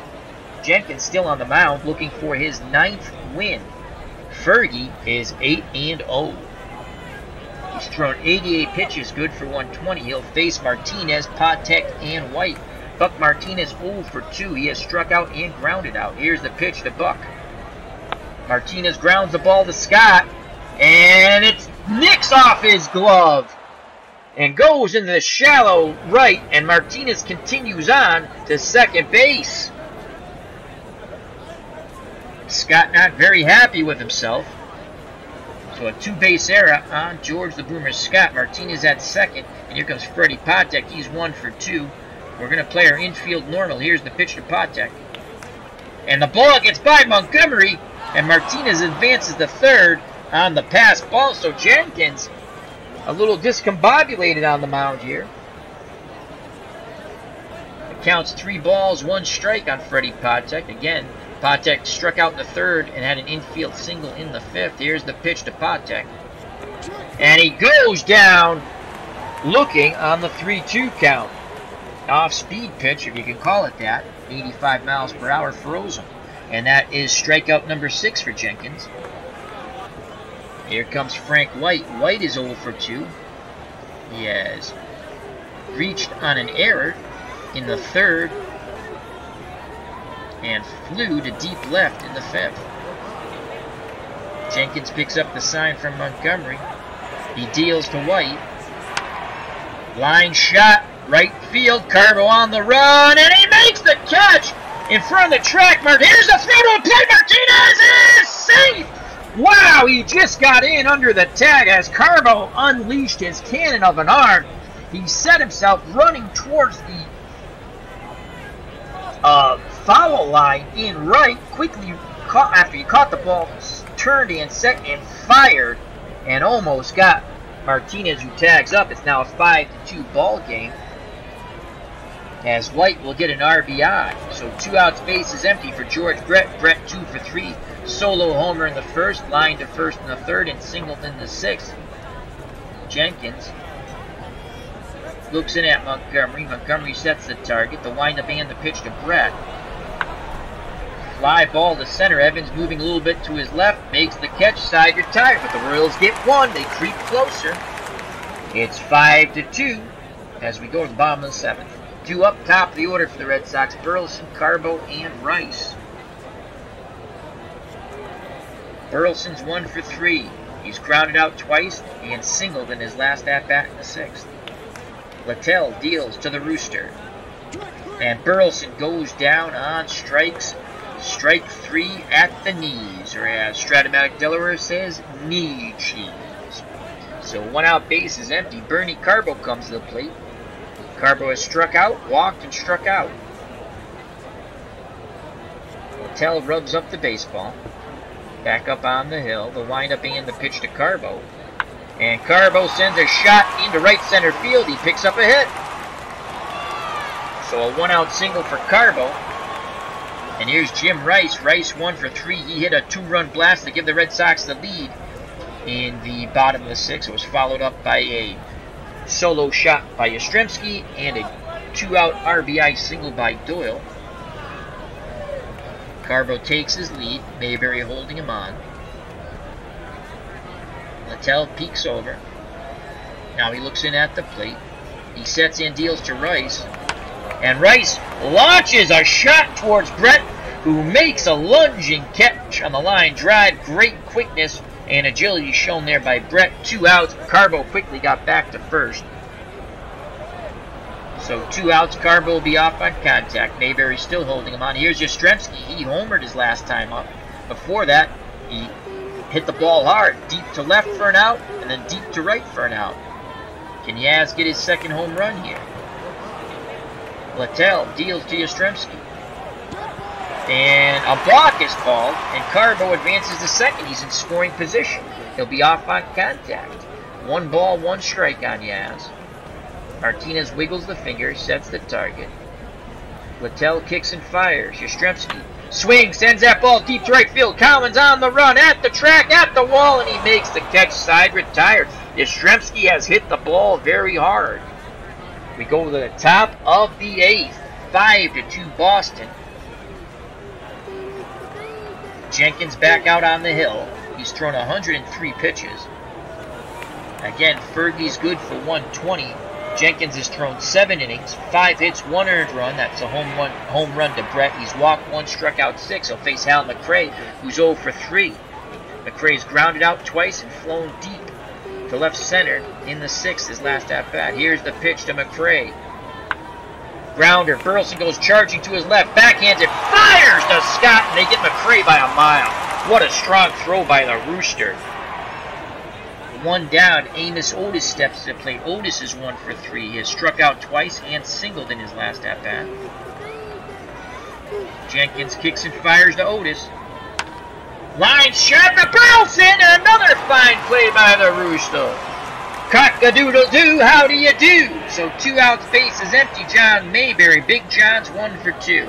Jenkins still on the mound looking for his 9th win. Fergie is 8-0. He's thrown 88 pitches, good for 120. He'll face Martinez, Patek, and White. Buck Martinez 0 for 2. He has struck out and grounded out. Here's the pitch to Buck. Martinez grounds the ball to Scott, and it nicks off his glove and goes into the shallow right, and Martinez continues on to second base. Scott not very happy with himself. So a 2-base error on George the Boomer Scott. Martinez at second, and here comes Freddie Patek. He's 1 for 2. We're going to play our infield normal. Here's the pitch to Patek. And the ball gets by Montgomery, and Martinez advances to third on the pass ball. So Jenkins a little discombobulated on the mound here. It counts 3 balls, 1 strike on Freddie Patek. Again, Patek struck out in the 3rd and had an infield single in the 5th. Here's the pitch to Patek. And he goes down looking on the 3-2 count. Off-speed pitch, if you can call it that. 85 miles per hour froze him. And that is strikeout number 6 for Jenkins. Here comes Frank White. White is 0 for 2. He has reached on an error in the 3rd and flew to deep left in the 5th. Jenkins picks up the sign from Montgomery. He deals to White. Line shot, right field. Carbo on the run, and he makes the catch in front of the track. Here's the throw to a play. Martinez is safe. Wow, he just got in under the tag as Carbo unleashed his cannon of an arm. He set himself running towards the foul line in right. Quickly, after he caught the ball, turned and set and fired, and almost got Martinez, who tags up. It's now a 5-2 ball game, as White will get an RBI. So 2 outs, base is empty for George Brett. Brett 2 for 3. Solo homer in the 1st, line to 1st in the 3rd, and singled in the 6th. Jenkins looks in at Montgomery. Montgomery sets the target. The windup and the pitch to Brett. Fly ball to center. Evans moving a little bit to his left. Makes the catch. Side retired, but the Royals get 1. They creep closer. It's 5-2 as we go to the bottom of the 7th. 2 up top of the order for the Red Sox. Burleson, Carbo, and Rice. Burleson's 1 for 3. He's grounded out twice and singled in his last at-bat in the 6th. Littell deals to the Rooster. And Burleson goes down on strikes. Strike 3 at the knees, or as Stratomatic Delaware says, knee cheese. So 1 out, base is empty. Bernie Carbo comes to the plate. Carbo has struck out, walked, and struck out. Littell rubs up the baseball. Back up on the hill. The windup and the pitch to Carbo. And Carbo sends a shot into right center field. He picks up a hit. So a 1 out single for Carbo. And here's Jim Rice. Rice 1 for 3. He hit a 2-run blast to give the Red Sox the lead in the bottom of the 6th. It was followed up by a solo shot by Yastrzemski and a 2-out RBI single by Doyle. Carbo takes his lead. Mayberry holding him on. Littell peeks over. Now he looks in at the plate. He sets and deals to Rice. And Rice launches a shot towards Brett, who makes a lunging catch on the line drive. Great quickness and agility shown there by Brett. 2 outs. Carbo quickly got back to first. So 2 outs. Carbo will be off on contact. Mayberry still holding him on. Here's Yastrzemski. He homered his last time up. Before that, he hit the ball hard. Deep to left for an out, and then deep to right for an out. Can Yaz get his second home run here? Littell deals to Yastrzemski. And a block is called, and Carbo advances to second. He's in scoring position. He'll be off on contact. 1 ball, 1 strike on Yaz. Martinez wiggles the finger, sets the target. Littell kicks and fires. Yastrzemski swings, sends that ball deep to right field. Collins on the run, at the track, at the wall, and he makes the catch. Side retired. Yastrzemski has hit the ball very hard. We go to the top of the 8th. 5-2 Boston. Jenkins back out on the hill. He's thrown 103 pitches. Again, Fergie's good for 120. Jenkins has thrown 7 innings, 5 hits, 1 earned run. That's a home run to Brett. He's walked 1, struck out 6. He'll face Hal McRae, who's 0 for 3. McRae's grounded out twice and flown deep to left center in the 6th, his last at-bat. Here's the pitch to McRae. Grounder. Burleson goes charging to his left. Backhands it. Fires to Scott, and they get McRae by a mile. What a strong throw by the Rooster. 1 down. Amos Otis steps to the plate. Otis is 1 for 3. He has struck out twice and singled in his last at-bat. Jenkins kicks and fires to Otis. Line shot to Burleson, and another fine play by the Rooster. Cock-a-doodle-doo, how do you do? So 2 outs, base is empty. John Mayberry, Big John's 1 for 2.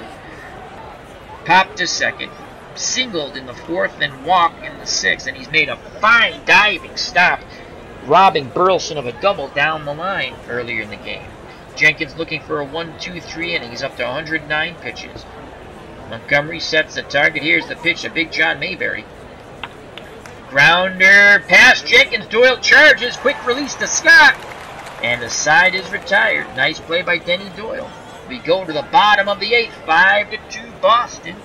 Popped to second. Singled in the 4th and walked in the 6th, and he's made a fine diving stop, robbing Burleson of a double down the line earlier in the game. Jenkins looking for a 1-2-3 inning. He's up to 109 pitches. Montgomery sets the target. Here's the pitch to Big John Mayberry. Grounder past Jenkins. Doyle charges. Quick release to Scott. And the side is retired. Nice play by Denny Doyle. We go to the bottom of the 8th. 5-2 Boston.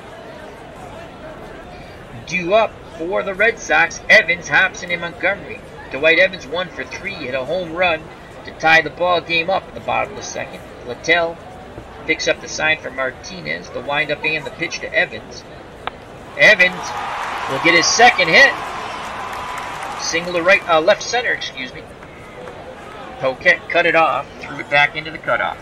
Due up for the Red Sox. Evans, Hobson, and Montgomery. Dwight Evans 1 for 3. Hit a home run to tie the ball game up in the bottom of the 2nd. Littell picks up the sign for Martinez. The windup and the pitch to Evans. Evans will get his 2nd hit. Single to left center, excuse me. Poquette cut it off, threw it back into the cutoff.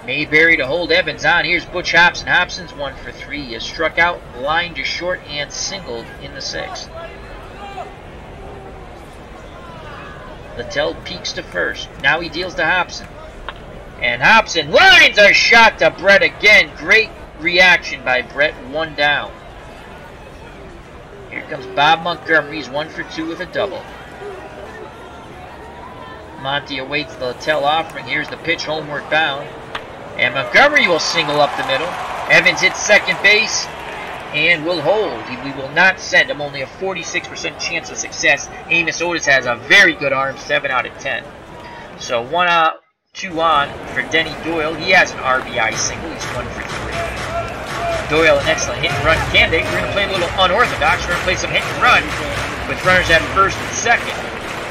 Mayberry to hold Evans on. Here's Butch Hobson. Hobson's 1 for 3. He has struck out, lined to short, and singled in the 6th. Littell peeks to first. Now he deals to Hobson. And Hobson lines a shot to Brett again. Great reaction by Brett. 1 down. Here comes Bob Montgomery. He's 1 for 2 with a double. Monty awaits the Littell offering. Here's the pitch, homeward bound. And Montgomery will single up the middle. Evans hits second base and will hold. We will not send him. Only a 46% chance of success. Amos Otis has a very good arm, 7 out of 10. So 1 out, 2 on for Denny Doyle. He has an RBI single. He's 1 for 3. Doyle, an excellent hit and run candidate. We're going to play a little unorthodox. We're going to play some hit and run with runners at first and second.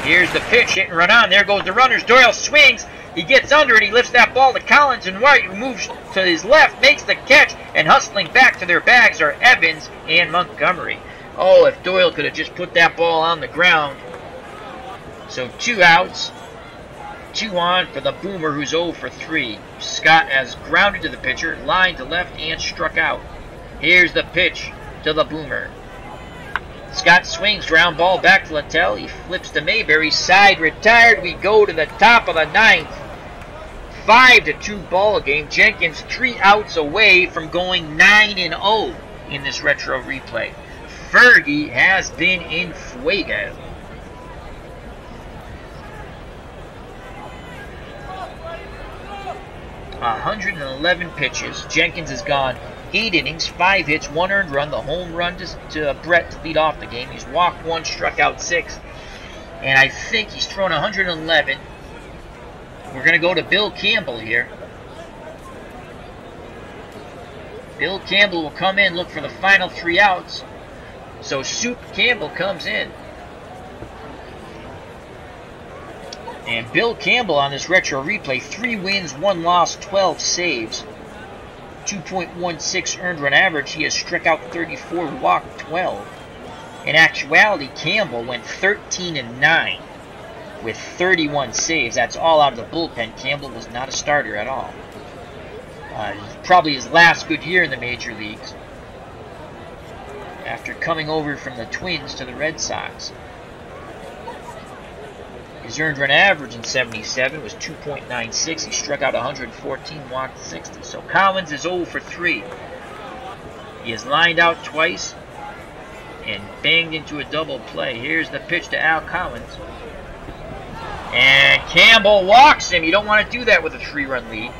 Here's the pitch, hit and run on. There goes the runners. Doyle swings. He gets under it. He lifts that ball to Collins and White, who moves to his left, makes the catch, and hustling back to their bags are Evans and Montgomery. Oh, if Doyle could have just put that ball on the ground. So 2 outs. 2 on for the Boomer, who's 0 for 3. Scott has grounded to the pitcher, lined to left, and struck out. Here's the pitch to the Boomer. Scott swings, ground ball back to Littell. He flips to Mayberry, side retired. We go to the top of the 9th. 5-2 ball game. Jenkins 3 outs away from going 9-0 in this retro replay. Fergie has been in fuego. .111 pitches. Jenkins has gone 8 innings, 5 hits, 1 earned run. The home run to Brett to lead off the game. He's walked 1, struck out 6. And I think he's thrown 111. We're going to go to Bill Campbell here. Bill Campbell will come in, look for the final 3 outs. So Soup Campbell comes in. And Bill Campbell on this retro replay, 3 wins, 1 loss, 12 saves. 2.16 earned run average. He has struck out 34, walked 12. In actuality, Campbell went 13-9 with 31 saves. That's all out of the bullpen. Campbell was not a starter at all. Probably his last good year in the major leagues, after coming over from the Twins to the Red Sox. His earned run average in 77 was 2.96. He struck out 114, walked 60. So Collins is 0 for 3. He has lined out twice and banged into a double play. Here's the pitch to Al Collins. And Campbell walks him. You don't want to do that with a 3-run lead.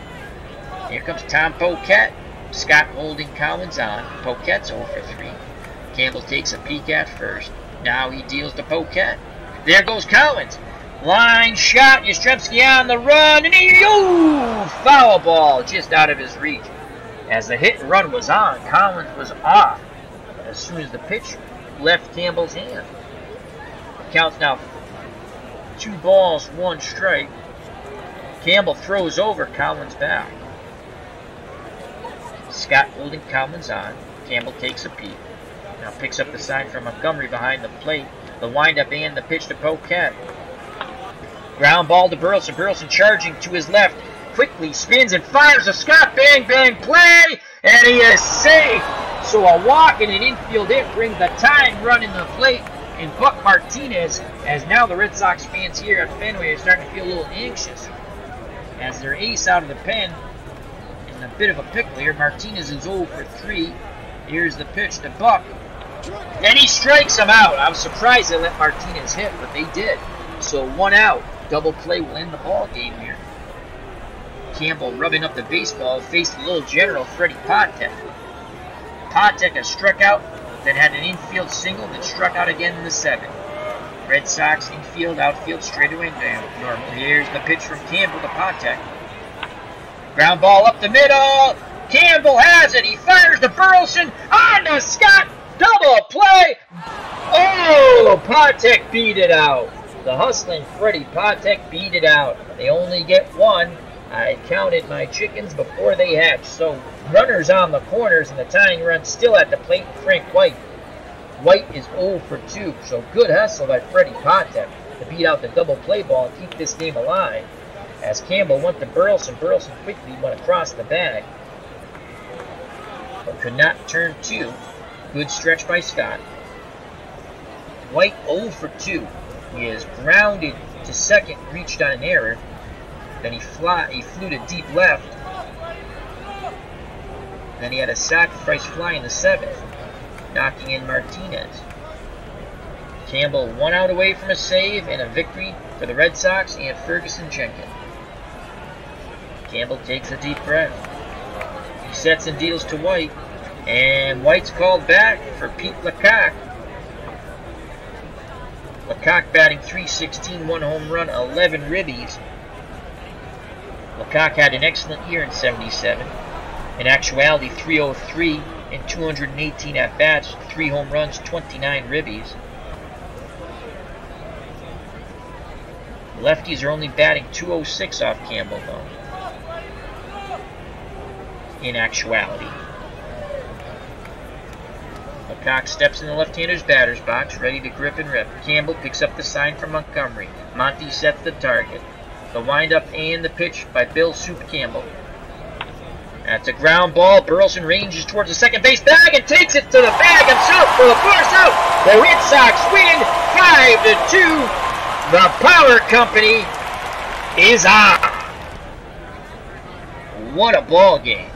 Here comes Tom Poquette. Scott holding Collins on. Poquette's 0 for 3. Campbell takes a peek at first. Now he deals to Poquette. There goes Collins. Line shot. Yastrzemski on the run. And foul ball just out of his reach. As the hit and run was on, Collins was off as soon as the pitch left Campbell's hand. The count's now 2 balls, 1 strike. Campbell throws over Collins back. Scott holding Collins on. Campbell takes a peek. Now picks up the sign from Montgomery behind the plate. The windup and the pitch to Poquette. Ground ball to Burleson. Burleson charging to his left. Quickly spins and fires a Scott. Bang, bang, play! And he is safe. So a walk and an infield hit brings the tying run into the plate. And Buck Martinez, as now the Red Sox fans here at Fenway are starting to feel a little anxious, as their ace out of the pen in a bit of a pickle here. Martinez is 0 for 3. Here's the pitch to Buck. And he strikes him out. I was surprised they let Martinez hit, but they did. So 1 out. Double play will end the ball game here. Campbell rubbing up the baseball faced the little general, Freddie Patek. Patek has struck out, then had an infield single, then struck out again in the 7th. Red Sox infield, outfield straightaway normal. Here's the pitch from Campbell to Patek. Ground ball up the middle. Campbell has it. He fires to Burleson. On to Scott. Double play. Oh, Patek beat it out. The hustling Freddie Patek beat it out. They only get 1. I counted my chickens before they hatched. So runners on the corners and the tying run still at the plate. Frank White. White is 0 for 2. So good hustle by Freddie Patek to beat out the double play ball and keep this game alive. As Campbell went to Burleson, Burleson quickly went across the bag, but could not turn 2. Good stretch by Scott. White 0 for 2. He is grounded to second, reached on an error. Then he flew to deep left. Then he had a sacrifice fly in the 7th, knocking in Martinez. Campbell 1 out away from a save and a victory for the Red Sox and Ferguson Jenkins. Campbell takes a deep breath. He sets and deals to White. And White's called back for Pete Lecoq. Lecoq batting .316, 1 home run, 11 ribbies. Lecoq had an excellent year in 77. In actuality, .303 in 218 at-bats, 3 home runs, 29 ribbies. Lefties are only batting .206 off Campbell, though. In actuality. Cox steps in the left-hander's batter's box, ready to grip and rip. Campbell picks up the sign from Montgomery. Monty sets the target. The windup and the pitch by Bill Soup Campbell. That's a ground ball. Burleson ranges towards the second base bag and takes it to the bag himself for the force out. The Red Sox win 5-2. The power company is on. What a ball game.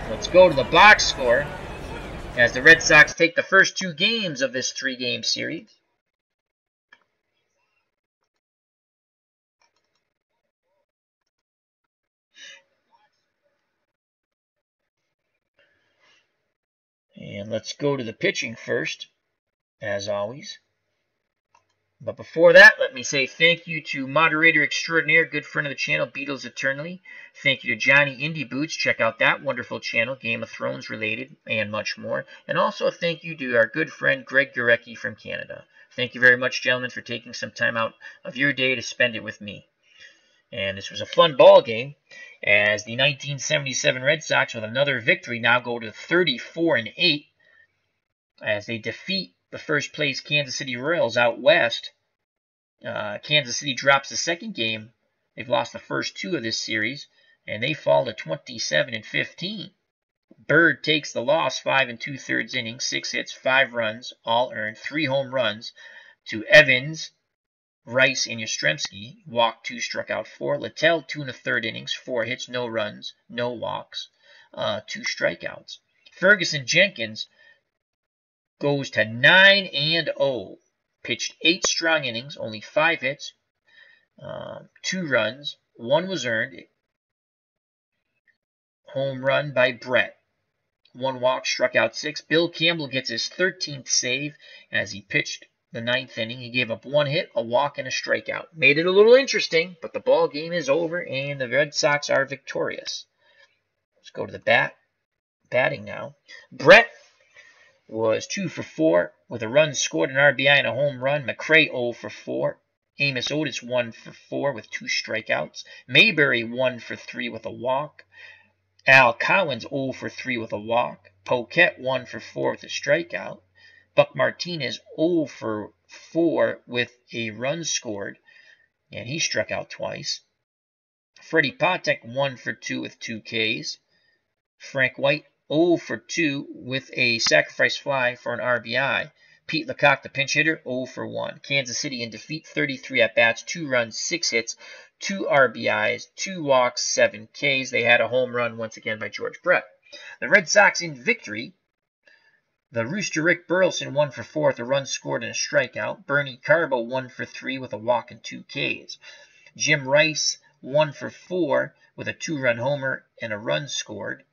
Let's go to the box score as the Red Sox take the first 2 games of this 3-game series. And let's go to the pitching first, as always. But before that, let me say thank you to moderator extraordinaire, good friend of the channel, Beatles Eternally. Thank you to Johnny Indie Boots. Check out that wonderful channel, Game of Thrones related, and much more. And also thank you to our good friend, Greg Gurecki from Canada. Thank you very much, gentlemen, for taking some time out of your day to spend it with me. And this was a fun ball game, as the 1977 Red Sox, with another victory, now go to 34-8, as they defeat the first place Kansas City Royals out west. Kansas City drops the second game. They've lost the first 2 of this series, and they fall to 27-15. Bird takes the loss 5 2/3 innings, 6 hits, 5 runs, all earned, 3 home runs to Evans, Rice, and Yastrzemski. Walked 2, struck out 4. Littell 2 1/3 innings, 4 hits, no runs, no walks, 2 strikeouts. Ferguson Jenkins goes to 9-0. Pitched 8 strong innings, only 5 hits, 2 runs, 1 was earned. Home run by Brett. 1 walk, struck out 6. Bill Campbell gets his 13th save as he pitched the 9th inning. He gave up 1 hit, a walk, and a strikeout. Made it a little interesting, but the ball game is over, and the Red Sox are victorious. Let's go to the batting now. Brett was 2 for 4 with a run scored, an RBI, and a home run. McRae 0 for 4. Amos Otis 1 for 4 with 2 strikeouts. Mayberry 1 for 3 with a walk. Al Collins 0 for 3 with a walk. Poquette 1 for 4 with a strikeout. Buck Martinez 0 for 4 with a run scored, and he struck out twice. Freddie Patek 1 for 2 with 2 Ks. Frank White 0 for 2 with a sacrifice fly for an RBI. Pete Lecoq, the pinch hitter, 0 for 1. Kansas City in defeat, 33 at-bats, 2 runs, 6 hits, 2 RBIs, 2 walks, 7 Ks. They had a home run once again by George Brett. The Red Sox in victory. The Rooster Rick Burleson 1 for 4 with a run scored and a strikeout. Bernie Carbo 1 for 3 with a walk and 2 Ks. Jim Rice 1 for 4 with a 2-run homer and a run scored.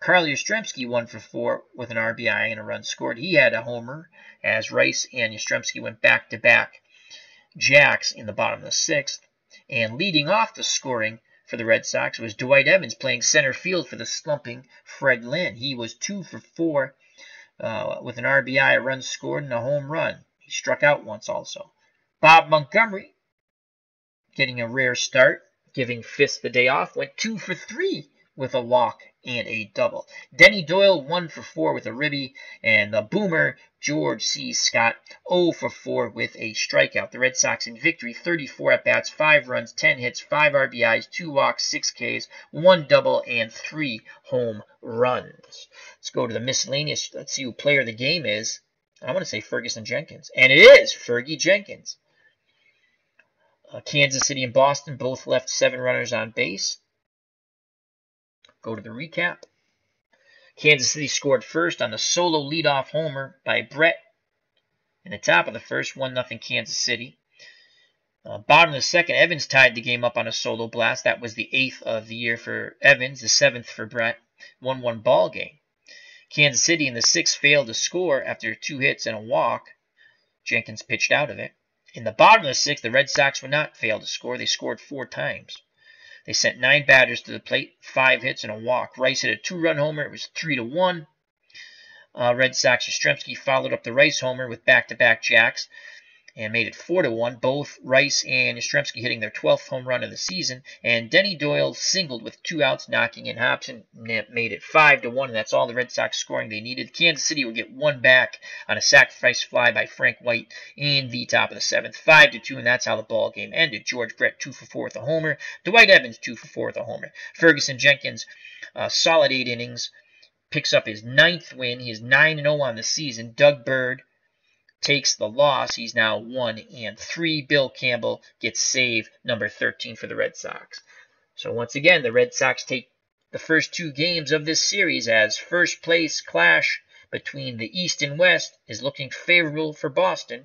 Carl Yastrzemski 1 for 4 with an RBI and a run scored. He had a homer as Rice and Yastrzemski went back-to-back jacks in the bottom of the 6th. And leading off the scoring for the Red Sox was Dwight Evans playing center field for the slumping Fred Lynn. He was 2 for 4 with an RBI, a run scored, and a home run. He struck out once also. Bob Montgomery, getting a rare start, giving Fisk the day off, went 2 for 3 with a walk and a double. Denny Doyle 1 for 4 with a ribby, and the boomer George C. Scott 0 for 4 with a strikeout. The Red Sox in victory, 34 at-bats, 5 runs, 10 hits, 5 RBIs, 2 walks, 6 Ks, 1 double, and 3 home runs. Let's go to the miscellaneous. Let's see who player of the game is. I want to say Ferguson Jenkins, and it is Fergie Jenkins. Kansas City and Boston both left 7 runners on base. Go to the recap. Kansas City scored first on the solo leadoff homer by Brett in the top of the first, 1-0 Kansas City. Bottom of the second, Evans tied the game up on a solo blast. That was the 8th of the year for Evans, the 7th for Brett. 1-1 ball game. Kansas City in the 6th failed to score after 2 hits and a walk. Jenkins pitched out of it. In the bottom of the 6th, the Red Sox would not fail to score. They scored 4 times. They sent 9 batters to the plate, 5 hits and a walk. Rice hit a 2-run homer. It was 3-1. Red Sox Yastrzemski followed up the Rice homer with back-to-back jacks. and made it 4-1. Both Rice and Yastrzemski hitting their 12th home run of the season, and Denny Doyle singled with 2 outs, knocking in Hobson, made it 5-1, and that's all the Red Sox scoring they needed. Kansas City will get 1 back on a sacrifice fly by Frank White in the top of the 7th, 5-2, and that's how the ball game ended. George Brett 2 for 4 with a homer. Dwight Evans 2 for 4 with a homer. Ferguson Jenkins, solid 8 innings, picks up his 9th win. He is 9-0 on the season. Doug Bird takes the loss. He's now 1-3. Bill Campbell gets save number 13 for the Red Sox. So once again, the Red Sox take the first 2 games of this series as first place clash between the East and West is looking favorable for Boston.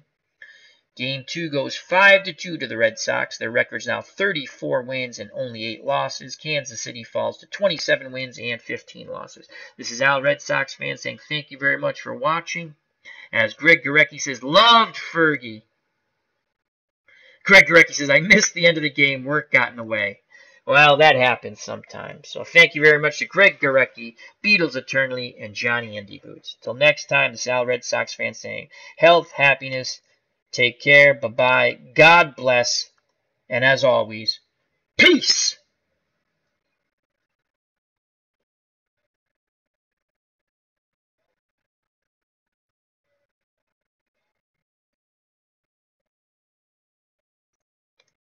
Game 2 goes 5-2 to the Red Sox. Their record's now 34 wins and only 8 losses. Kansas City falls to 27 wins and 15 losses. This is Al, Red Sox fan, saying thank you very much for watching. As Greg Gorecki says, loved Fergie. Greg Gorecki says, I missed the end of the game. Work got in the way. Well, that happens sometimes. So thank you very much to Greg Gorecki, Beatles Eternally, and Johnny Indy Boots. Till next time, this is Al, Red Sox fan, saying health, happiness, take care, bye-bye, God bless, and as always, peace!